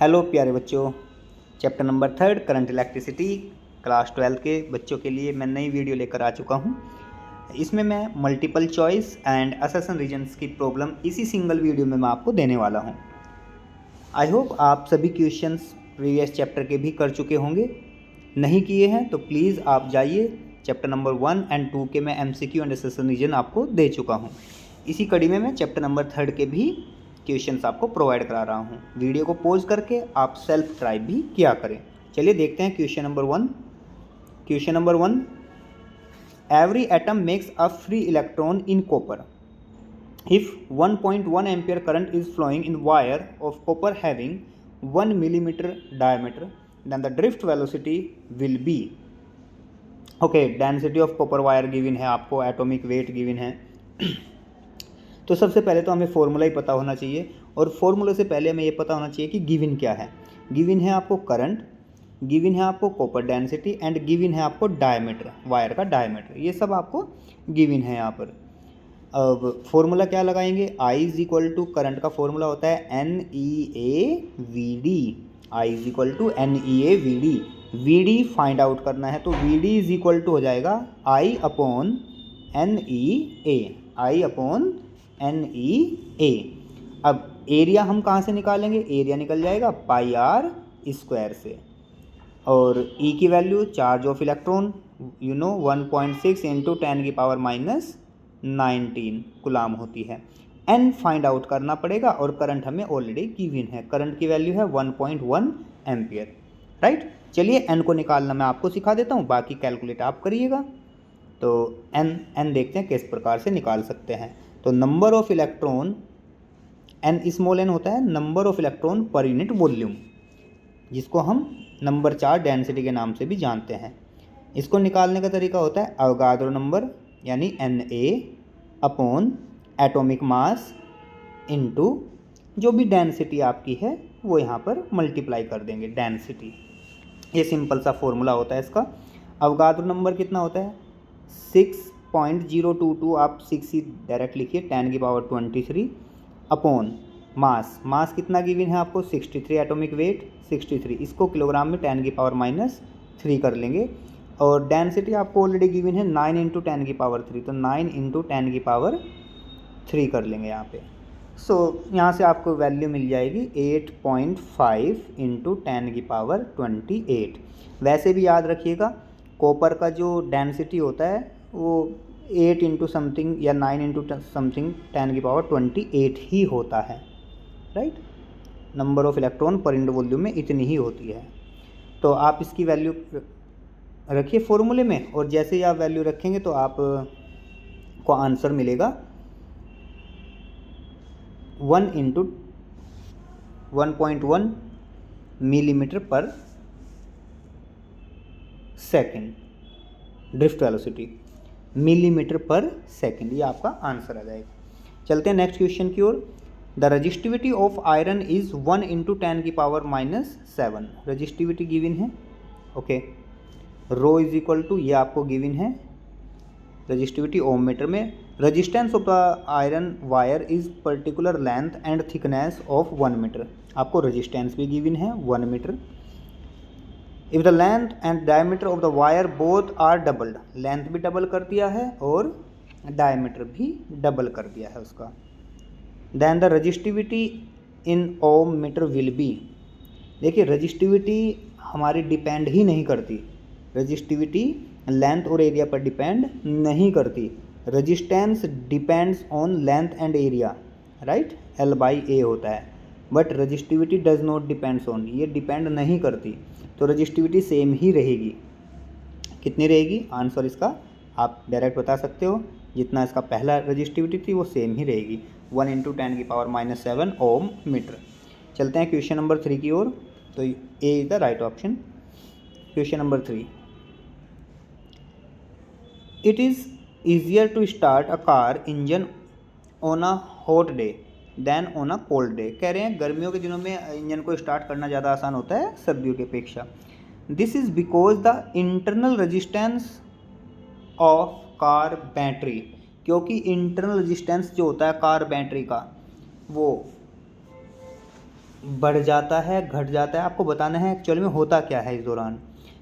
Hello प्यारे बच्चों, chapter number 3 current electricity class 12 के बच्चों के लिए मैं नई वीडियो लेकर आ चुका हूं। इसमें मैं multiple choice and assertion reasons की प्रॉब्लम इसी सिंगल वीडियो में मैं आपको देने वाला हूं। आई होप आप सभी क्वेश्चंस प्रीवियस चैप्टर के भी कर चुके होंगे। नहीं किए हैं तो प्लीज़ आप जाइए, चैप्टर नंबर 1 एंड 2 के मैं MCQ एंड असर्शन रीजन आपको दे चुका हूँ। इसी कड़ी में मैं चैप्टर नंबर 3 के भी क्वेश्चंस आपको प्रोवाइड करा रहा हूँ। वीडियो को पॉज करके आप सेल्फ ट्राई भी किया करें। चलिए देखते हैं question number 1। Question number 1, every atom makes a free electron in copper if 1.1 ampere current is flowing in wire of copper having 1 millimeter diameter, then the drift velocity will be okay, density of copper wire given है आपको, atomic weight given है। तो सबसे पहले तो हमें formula ही पता होना चाहिए, और फॉर्मूले से पहले हमें ये पता होना चाहिए कि गिवन क्या है। गिवन है आपको करंट, गिवन है आपको कॉपर डेंसिटी एंड गिवन है आपको डायमीटर, वायर का डायमीटर। ये सब आपको गिवन है यहाँ पर। अब फॉर्मूला क्या लगाएंगे? I is equal to current का फॉर्मूला होता है NEAVD। I is equal to NEAVD। VD find out करना है तो VD इज इक्वल टू हो जाएगा I upon NEA। I upon NEA। अब एरिया हम कहाँ से निकालेंगे? एरिया निकल जाएगा पाई आर स्क्वायर से, और E की value charge of electron 1.6 into 10 की पावर माइनस 19 कुलाम होती है। N फाइंड आउट करना पड़ेगा, और करंट हमें ऑलरेडी गिवन है। करंट की वैल्यू है 1.1 एम्पियर, राइट। चलिए N को निकालना मैं आपको सिखा देता हूँ, बाकी कैलकुलेट आप करिएगा। तो N देखते हैं किस प्रकार से निकाल सकते हैं। तो number of electron, N small n होता है number of electron per unit volume, जिसको हम नंबर 4 डेंसिटी के नाम से भी जानते हैं। इसको निकालने का तरीका होता है अवगाद्रो नंबर यानी Na upon atomic mass into जो भी डेंसिटी आपकी है वो यहाँ पर मल्टीप्लाई कर देंगे डेंसिटी। ये सिंपल सा फॉर्मूला होता है इसका। अवगाद्रो नंबर कितना होता है? 6.022, आप 6 ही डायरेक्ट लिखिए, 10 की पावर 23 अपॉन मास कितना गिवन है आपको? 63 एटॉमिक वेट 63, इसको किलोग्राम में 10 की पावर माइनस 3 कर लेंगे, और डेंसिटी आपको ऑलरेडी गिवन है 9 इंटू 10 की पावर 3, तो 9 इंटू 10 की पावर 3 कर लेंगे यहाँ पे। सो यहाँ से आपको वैल्यू मिल जाएगी 8.5 इंटू 10 की पावर 28। वैसे भी याद रखिएगा कॉपर का जो डेंसिटी होता है वो 8 इंटू समथिंग या 9 इंटू समथिंग 10 की पावर 28 ही होता है, right. Number of electron per unit volume में इतनी ही होती है। तो आप इसकी वैल्यू रखिए फॉर्मूले में, और जैसे ही आप वैल्यू रखेंगे तो आप को आंसर मिलेगा 1 इंटू 1.1 मिलीमीटर पर सेकेंड ड्रिफ्ट वेलोसिटी, मिलीमीटर पर सेकेंड, ये आपका आंसर आ जाएगा। चलते हैं नेक्स्ट क्वेश्चन की ओर। The resistivity of iron is 1 into 10 की पावर माइनस 7। रजिस्टिविटी गिवन है, okay. Rho is equal to, ये आपको गिवन है रजिस्टिविटी ओम मीटर में। Resistance of the iron wire is particular length and thickness of 1 metre, आपको resistance भी given है 1 metre. If the length and diameter of the wire both are doubled, length भी double कर दिया है और diameter भी डबल कर दिया है उसका, then the resistivity in ohm metre will be. देखिए रजिस्टिविटी हमारी डिपेंड ही नहीं करती, रजिस्टिविटी लेंथ और एरिया पर डिपेंड नहीं करती। Resistance depends on length and area, right, L/A होता है, but resistivity does not depends on, ये डिपेंड नहीं करती। तो रजिस्टिविटी सेम ही रहेगी। कितनी रहेगी? आंसर इसका आप डायरेक्ट बता सकते हो, जितना इसका पहला रजिस्टिविटी थी वो सेम ही रहेगी, 1 इंटू 10 की पावर माइनस 7 ओम मीटर। चलते हैं क्वेश्चन नंबर 3 की ओर। तो A is the right option. Question number 3, it is easier to start a car engine on a hot day than on a cold day. कह रहे हैं गर्मियों के दिनों में इंजन को स्टार्ट करना ज़्यादा आसान होता है सर्दियों की अपेक्षा। This is because the internal resistance of car battery, क्योंकि इंटरनल रजिस्टेंस जो होता है कार बैटरी का वो बढ़ जाता है, घट जाता है, आपको बताना है एक्चुअल में होता क्या है इस दौरान।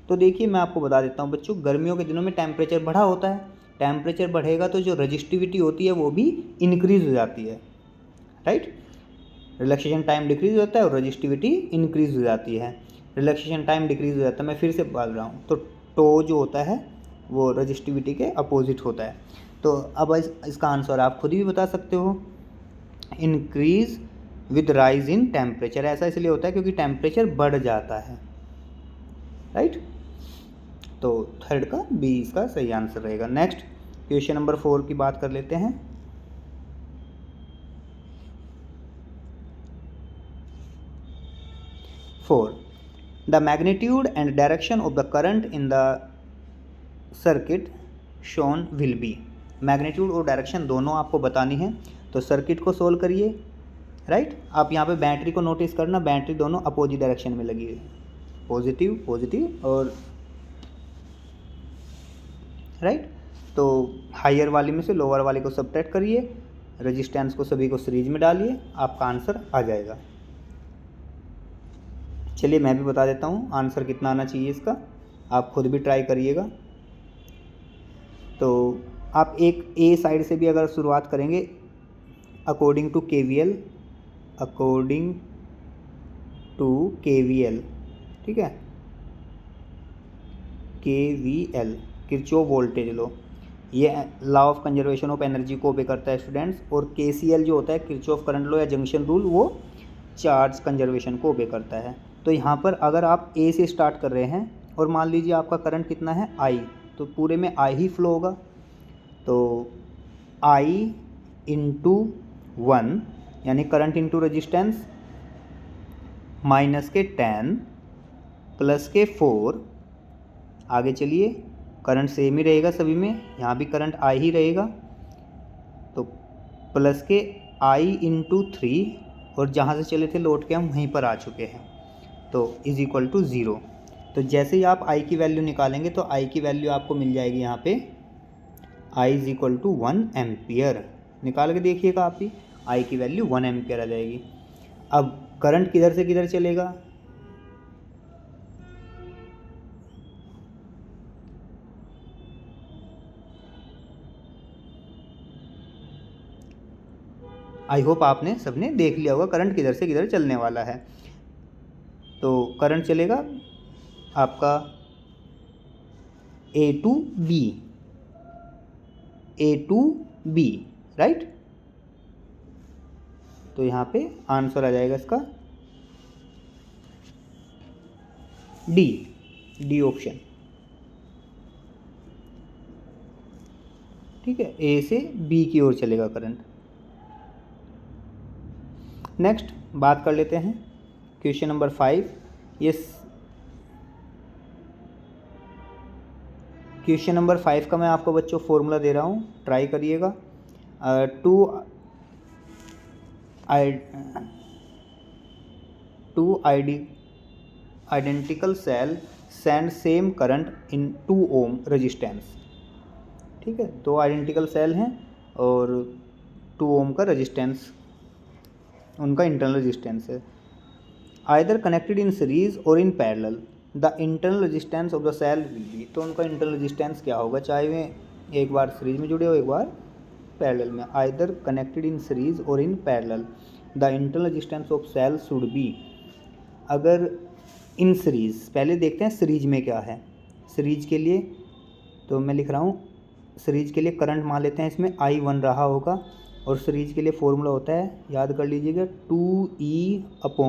तो देखिए मैं आपको बता देता हूँ बच्चों, गर्मियों के दिनों में टेम्परेचर बढ़ा होता है, टेम्परेचर बढ़ेगा तो जो रजिस्टिविटी होती है वो भी इंक्रीज़ हो जाती है, राइट। रिलैक्सेशन टाइम डिक्रीज़ होता है और रजिस्टिविटी इंक्रीज़ हो जाती है। रिलैक्सेशन टाइम डिक्रीज़ हो जाता है, मैं फिर से बोल रहा हूँ, तो टो जो होता है वो रजिस्टिविटी के अपोजिट होता है। तो अब इसका आंसर आप खुद भी बता सकते हो, increase with rise in temperature. ऐसा इसलिए होता है क्योंकि टेम्परेचर बढ़ जाता है, राइट। तो थर्ड का बी इसका सही आंसर रहेगा। नेक्स्ट क्वेश्चन नंबर 4 की बात कर लेते हैं। 4. The magnitude and direction of the current in the circuit shown will be। Magnitude और डायरेक्शन दोनों आपको बतानी है, तो सर्किट को सोल्व करिए, राइट। आप यहाँ पे बैटरी को नोटिस करना, बैटरी दोनों अपोजिट डायरेक्शन में लगी है, पॉजिटिव पॉजिटिव और राइट। तो हायर वाली में से लोअर वाली को सब्ट्रैक्ट करिए, रेजिस्टेंस को सभी को सीरीज में डालिए, आपका आंसर आ जाएगा। चलिए मैं भी बता देता हूँ आंसर कितना आना चाहिए इसका, आप खुद भी ट्राई करिएगा। तो आप एक ए साइड से भी अगर शुरुआत करेंगे, according to KVL, according to KVL, ठीक है, KVL किरचॉफ वोल्टेज लॉ, ये law of conservation of energy को ओबे करता है स्टूडेंट्स। और KCL जो होता है किरचॉफ करंट लॉ या जंक्शन रूल, वो चार्ज कंजर्वेशन को ओबे करता है। तो यहाँ पर अगर आप ए से स्टार्ट कर रहे हैं और मान लीजिए आपका करंट कितना है I, तो पूरे में I ही फ्लो होगा। तो I इंटू 1 यानी करंट इंटू रजिस्टेंस, माइनस के 10 प्लस के 4, आगे चलिए करंट सेम ही रहेगा सभी में, यहाँ भी करंट I ही रहेगा, तो प्लस के I इंटू 3 और जहाँ से चले थे लौट के हम वहीं पर आ चुके हैं, तो इज इक्वल टू 0। तो जैसे ही आप I की वैल्यू निकालेंगे तो I की वैल्यू आपको मिल जाएगी यहाँ पे I is equal to 1 ampere. निकाल के देखिएगा आप ही, I की वैल्यू 1 एम्पियर आ जाएगी। अब करंट किधर से किधर चलेगा, आई होप आपने सबने देख लिया होगा करंट किधर से किधर चलने वाला है। तो करंट चलेगा आपका A टू B, राइट। तो यहाँ पे आंसर आ जाएगा इसका डी ऑप्शन, ठीक है, A से B की ओर चलेगा करंट। नेक्स्ट बात कर लेते हैं क्वेश्चन नंबर 5। ये क्वेश्चन नंबर 5 का मैं आपको बच्चों फॉर्मूला दे रहा हूँ, ट्राई करिएगा। Two identical cell send same current in 2 ohm resistance, ठीक है, 2 आइडेंटिकल सेल हैं और 2 ओम का रेजिस्टेंस उनका इंटरनल रेजिस्टेंस है। आइदर कनेक्टेड इन सीरीज और in parallel, the internal resistance of the cell will be. तो उनका इंटरनल रेजिस्टेंस क्या होगा, चाहे वे एक बार सीरीज में जुड़े हो एक बार पैरेलल में। आइदर कनेक्टेड इन सीरीज और in parallel, the internal resistance of cell should be. अगर इन सीरीज, पहले देखते हैं सीरीज में क्या है। सीरीज के लिए तो मैं लिख रहा हूँ, सीरीज के लिए करंट मान लेते हैं इसमें I1 रहा होगा, और सीरीज के लिए फॉर्मूला होता है, याद कर लीजिएगा, 2E/2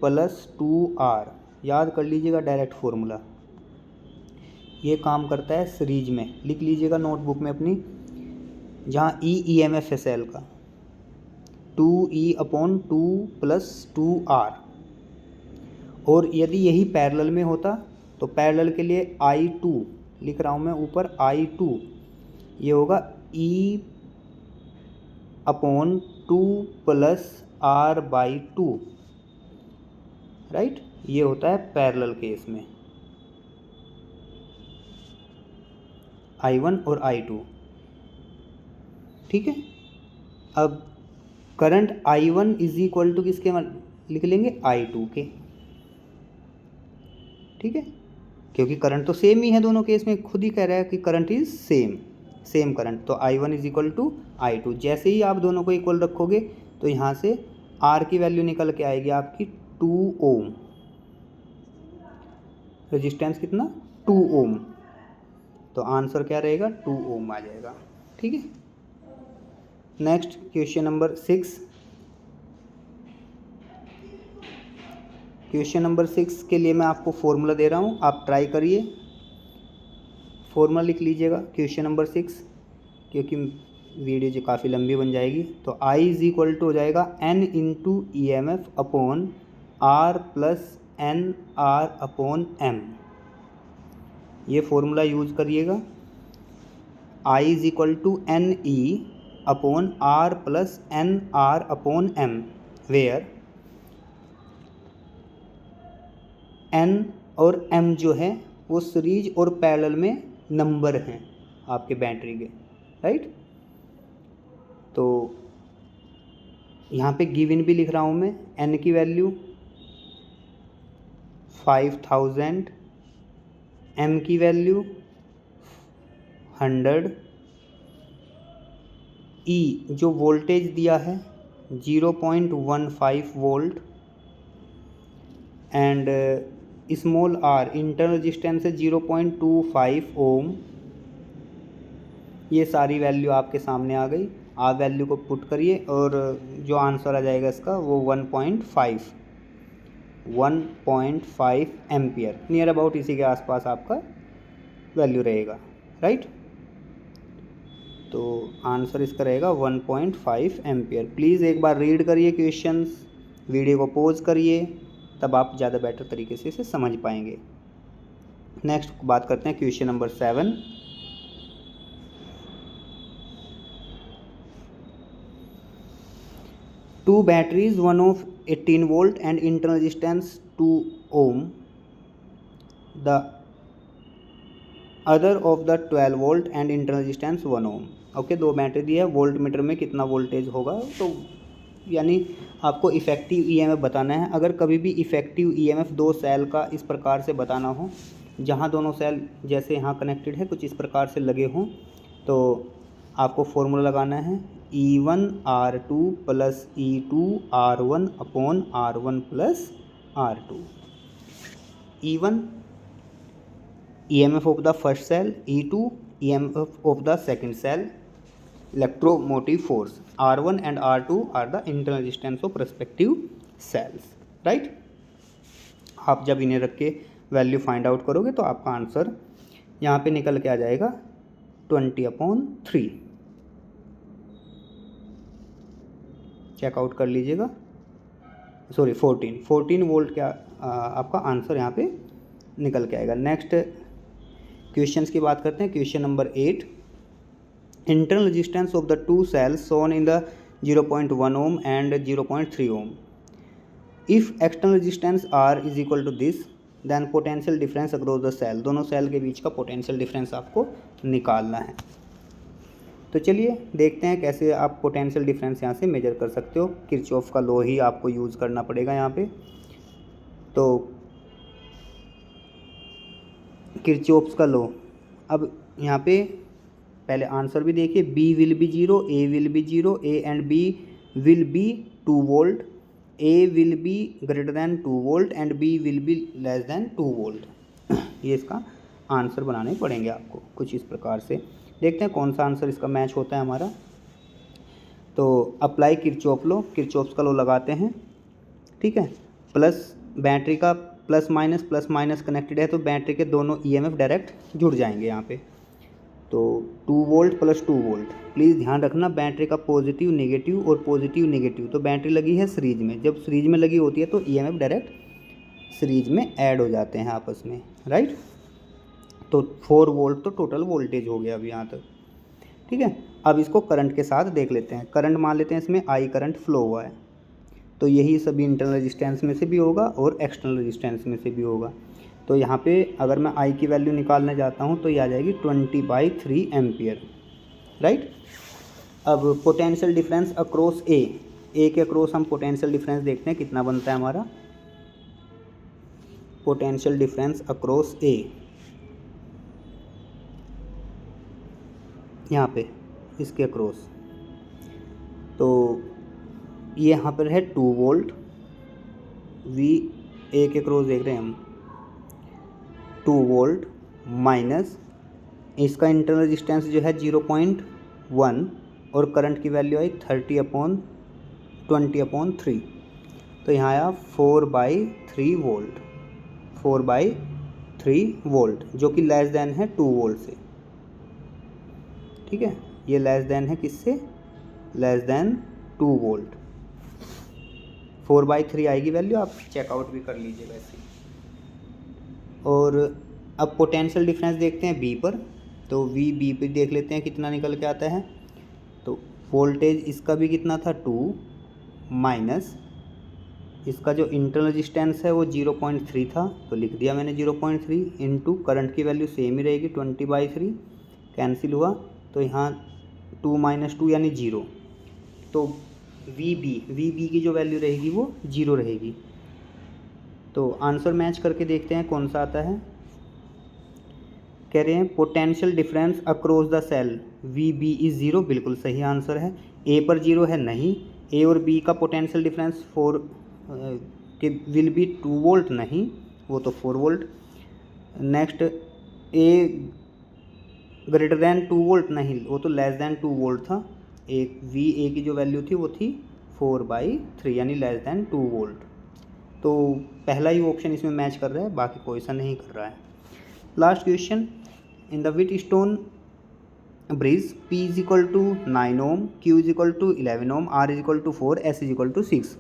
+ 2R, याद कर लीजिएगा डायरेक्ट फॉर्मूला। ये काम करता है सीरीज में, लिख लीजिएगा नोटबुक में अपनी, जहाँ E EMF है सेल का, 2E/2 + 2R। और यदि यही पैरेलल में होता तो पैरेलल के लिए I2 लिख रहा हूँ मैं ऊपर, I2 ये होगा E/2 + R/2, राइट। ये होता है पैरेलल केस में, I1 और I2, ठीक है। अब current I1 is equal to किसके लिख लेंगे, I2 के, ठीक है, क्योंकि करंट तो सेम ही है दोनों केस में, खुद ही कह रहा है कि करंट इज सेम करंट, तो I1 is equal to I2। जैसे ही आप दोनों को इक्वल रखोगे तो यहाँ से R की वैल्यू निकल के आएगी आपकी 2 ओम, रेजिस्टेंस कितना 2 ओम, तो आंसर क्या रहेगा 2 ओम आ जाएगा, ठीक है। Next question number 6। Question number 6 के लिए मैं आपको फॉर्मूला दे रहा हूँ, आप ट्राई करिए, फॉर्मूला लिख लीजिएगा क्वेश्चन नंबर 6, क्योंकि वीडियो जो काफ़ी लंबी बन जाएगी। तो I इज इक्वल टू हो जाएगा N into EMF upon R plus NR upon M, ये फॉर्मूला यूज करिएगा। I is equal to NE upon R plus NR upon M, where N और M जो है वो सीरीज और पैरेलल में नंबर हैं आपके बैटरी के, राइट। तो यहाँ पे गिवन भी लिख रहा हूँ मैं, N की वैल्यू 5000, M की वैल्यू 100, E जो वोल्टेज दिया है 0.15 volt, and small r internal resistance है 0.25 ओम। ये सारी वैल्यू आपके सामने आ गई, आप वैल्यू को पुट करिए और जो आंसर आ जाएगा इसका वो 1.5 एम्पियर, नियर अबाउट इसी के आसपास आपका वैल्यू रहेगा, राइट। तो आंसर इसका रहेगा 1.5 एम्पियर। प्लीज़ एक बार रीड करिए क्वेश्चंस, वीडियो को पॉज करिए, तब आप ज़्यादा बेटर तरीके से इसे समझ पाएंगे। नेक्स्ट बात करते हैं question number 7। Two batteries, one of 18 volt and internal resistance 2 ohm, the other of the 12 volt and internal resistance 1 ohm. Okay, दो बैटरी दी है, वोल्ट मीटर में कितना वोल्टेज होगा, तो यानी आपको इफ़ेक्टिव EMF बताना है। अगर कभी भी इफ़ेक्टिव EMF दो सेल का इस प्रकार से बताना हो, जहाँ दोनों सेल जैसे यहाँ कनेक्टेड है कुछ इस प्रकार से लगे हों, तो आपको फॉर्मूला लगाना है E1R2 plus E2R1 upon R1 plus R2। E1 EMF of the first cell, E2 EMF of the second cell, electromotive force, R1 and R2 are the internal resistance of respective cells, right. आप जब इन्हें रख के value find out करोगे तो आपका answer यहाँ पे निकल के आ जाएगा 20/3। चेकआउट कर लीजिएगा, सॉरी 14 वोल्ट का आपका आंसर यहाँ पे निकल के आएगा। नेक्स्ट क्वेश्चंस की बात करते हैं। Question number 8, internal resistance of the two cells shown in the 0.1 ohm and 0.3 ohm. If external resistance R is equal to this, then potential difference across the cell, दोनों सेल के बीच का potential difference आपको निकालना है। तो चलिए देखते हैं कैसे आप पोटेंशियल डिफरेंस यहाँ से मेजर कर सकते हो। किरचॉफ का लॉ ही आपको यूज़ करना पड़ेगा यहाँ पे। तो किरचॉफ्स का लॉ, अब यहाँ पे पहले आंसर भी देखिए, B will be 0, A will be 0, A and B will be 2 volt, A will be greater than 2 volt and B will be less than 2 volt. ये इसका आंसर बनाने पड़ेंगे आपको कुछ इस प्रकार से। देखते हैं कौन सा आंसर इसका मैच होता है हमारा। तो अप्लाई किरचॉफ लॉ, किरचॉफ्स का लॉ लगाते हैं, ठीक है। प्लस बैटरी का प्लस माइनस कनेक्टेड है, तो बैटरी के दोनों EMF डायरेक्ट जुड़ जाएंगे यहाँ पे। तो 2 वोल्ट प्लस 2 वोल्ट, प्लीज़ ध्यान रखना बैटरी का पॉजिटिव नेगेटिव और पॉजिटिव नेगेटिव, तो बैटरी लगी है सीरीज में, जब सीरीज में लगी होती है तो EMF डायरेक्ट सीरीज में ऐड हो जाते हैं आपस में, राइट। तो 4 वोल्ट तो टोटल वोल्टेज हो गया अभी यहाँ तक, ठीक है। अब इसको करंट के साथ देख लेते हैं। करंट मान लेते हैं इसमें I करंट फ्लो हुआ है, तो यही सभी इंटरनल रेजिस्टेंस में से भी होगा और एक्सटर्नल रेजिस्टेंस में से भी होगा। तो यहाँ पे अगर मैं I की वैल्यू निकालने जाता हूँ तो ये आ जाएगी 20/3 एम्पियर, राइट। अब पोटेंशियल डिफरेंस अक्रॉस A ए के अक्रॉस हम पोटेंशियल डिफरेंस देखते हैं कितना बनता है हमारा। पोटेंशियल डिफरेंस अक्रॉस ए, यहाँ पे इसके अक्रॉस, तो ये यहाँ पर है 2 वोल्ट। वी ए के अक्रॉस देख रहे हैं हम 2 वोल्ट माइनस इसका इंटरनल रेजिस्टेंस जो है 0.1 और करंट की वैल्यू आई 30/20/3, तो यहाँ आया 4/3 वोल्ट, 4/3 वोल्ट, जो कि लेस देन है 2 वोल्ट से। ठीक है, ये लेस देन है किससे? Less than 2 volt. 4/3 आएगी वैल्यू, आप चेकआउट भी कर लीजिए वैसे। और अब पोटेंशियल डिफरेंस देखते हैं बी पर, तो वी बी पे देख लेते हैं कितना निकल के आता है। तो वोल्टेज इसका भी कितना था 2 माइनस इसका जो इंटरनल रेजिस्टेंस है वो 0.3 था, तो लिख दिया मैंने 0.3 इंटू करंट की वैल्यू सेम ही रहेगी 20/3, कैंसिल हुआ, तो यहाँ 2 - 2 यानी 0, तो वी बी की जो वैल्यू रहेगी वो 0 रहेगी। तो आंसर मैच करके देखते हैं कौन सा आता है। कह रहे हैं potential difference across the cell V B is 0, बिल्कुल सही आंसर है। ए पर 0 है नहीं, ए और बी का पोटेंशियल डिफरेंस 4 के विल बी 2 वोल्ट नहीं, वो तो 4 वोल्ट। नेक्स्ट ए ग्रेटर देन 2 वोल्ट नहीं, वो तो लेस देन 2 वोल्ट था। एक वी ए की जो वैल्यू थी वो थी 4/3 यानी लेस देन 2 वोल्ट। तो पहला ही ऑप्शन इसमें मैच कर रहा है, बाकी कोई सा नहीं कर रहा है। Last question, in the Wheatstone bridge P is equal to 9 ohm, Q is equal to 11 ohm, R is equal to 4, S is equal to 6,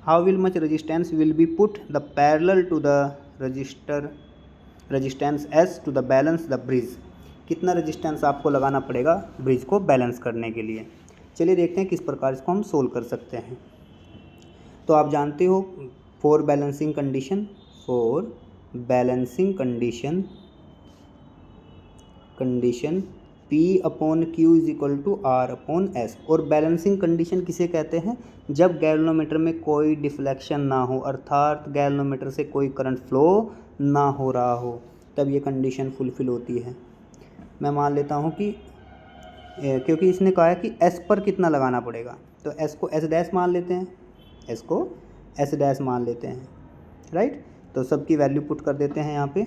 how will much resistance will be put the parallel to the resistance S to the balance the bridge. कितना resistance आपको लगाना पड़ेगा bridge को balance करने के लिए। चलिए देखते हैं किस प्रकार इसको हम सोल्व कर सकते हैं। तो आप जानते हो for balancing condition P/Q is equal to R/S, और बैलेंसिंग कंडीशन किसे कहते हैं? जब गैल्वेनोमीटर में कोई डिफ्लेक्शन ना हो, अर्थात गैल्वेनोमीटर से कोई करंट फ्लो ना हो रहा हो, तब ये कंडीशन फुलफिल होती है। मैं मान लेता हूँ कि क्योंकि इसने कहा है कि S पर कितना लगाना पड़ेगा, तो S को S' मान लेते हैं, S को S' मान लेते हैं, राइट। तो सबकी वैल्यू पुट कर देते हैं यहाँ पे।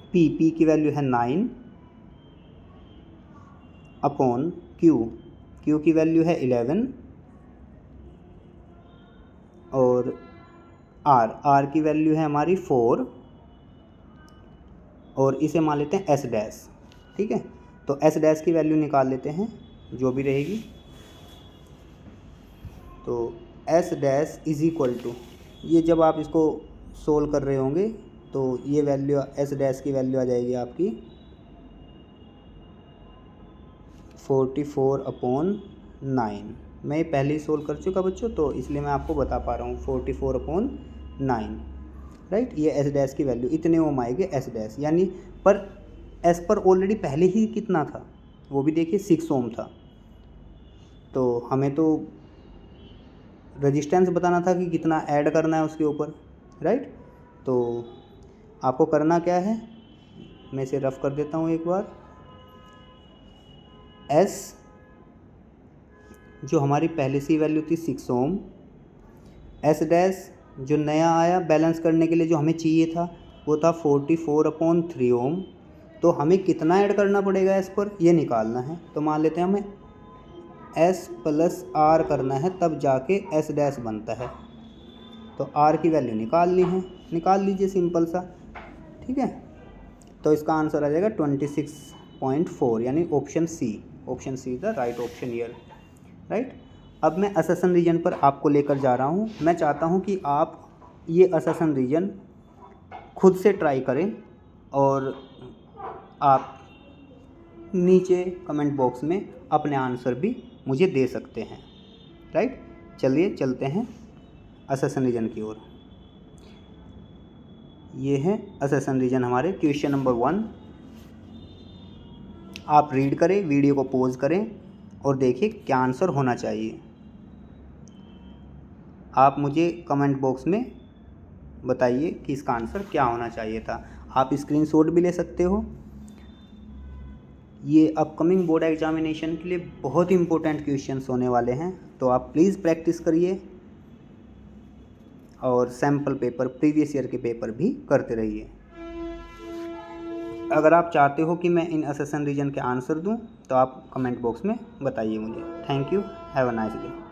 P की वैल्यू है 9/Q की वैल्यू है 11 और R की वैल्यू है हमारी 4 और इसे मान लेते हैं S'। ठीक है, तो S' की वैल्यू निकाल लेते हैं जो भी रहेगी। तो S' इज इक्वल टू, ये जब आप इसको सोल्व कर रहे होंगे तो ये वैल्यू S' की वैल्यू आ जाएगी आपकी 44/9। मैं ये पहले ही सोल्व कर चुका बच्चों, तो इसलिए मैं आपको बता पा रहा हूँ 44/9, राइट। ये S' की वैल्यू इतने ओम आएंगे S', यानी पर S पर ऑलरेडी पहले ही कितना था वो भी देखिए 6 ओम था, तो हमें तो रेजिस्टेंस बताना था कि कितना ऐड करना है उसके ऊपर, राइट। तो आपको करना क्या है, मैं इसे रफ कर देता हूँ एक बार। S जो हमारी पहले से वैल्यू थी 6 ओम, S' जो नया आया बैलेंस करने के लिए जो हमें चाहिए था वो था 44/3 ओम, तो हमें कितना ऐड करना पड़ेगा S पर ये निकालना है। तो मान लेते हैं हमें S + R करना है, तब जाके S' बनता है। तो R की वैल्यू निकाल लीजिए, सिंपल सा। ठीक है, तो इसका आंसर आ जाएगा 26.4 यानी option C is the right option here, right. अब मैं अससन रीजन पर आपको लेकर जा रहा हूँ। मैं चाहता हूँ कि आप ये अससन रीजन खुद से ट्राई करें और आप नीचे कमेंट बॉक्स में अपने आंसर भी मुझे दे सकते हैं, राइट। चलिए चलते हैं अससन रीजन की ओर। ये है अससन रीजन हमारे। क्वेश्चन नंबर 1 आप रीड करें, वीडियो को पॉज करें और देखिए क्या आंसर होना चाहिए। आप मुझे कमेंट बॉक्स में बताइए कि इसका आंसर क्या होना चाहिए था। आप स्क्रीनशॉट भी ले सकते हो। ये अपकमिंग बोर्ड एग्जामिनेशन के लिए बहुत इंपॉर्टेंट क्वेश्चंस होने वाले हैं, तो आप प्लीज़ प्रैक्टिस करिए और सैम्पल पेपर, प्रीवियस ईयर के पेपर भी करते रहिए। अगर आप चाहते हो कि मैं इन असेसन रीजन के आंसर दूं तो आप कमेंट बॉक्स में बताइए मुझे। Thank you, have a nice day.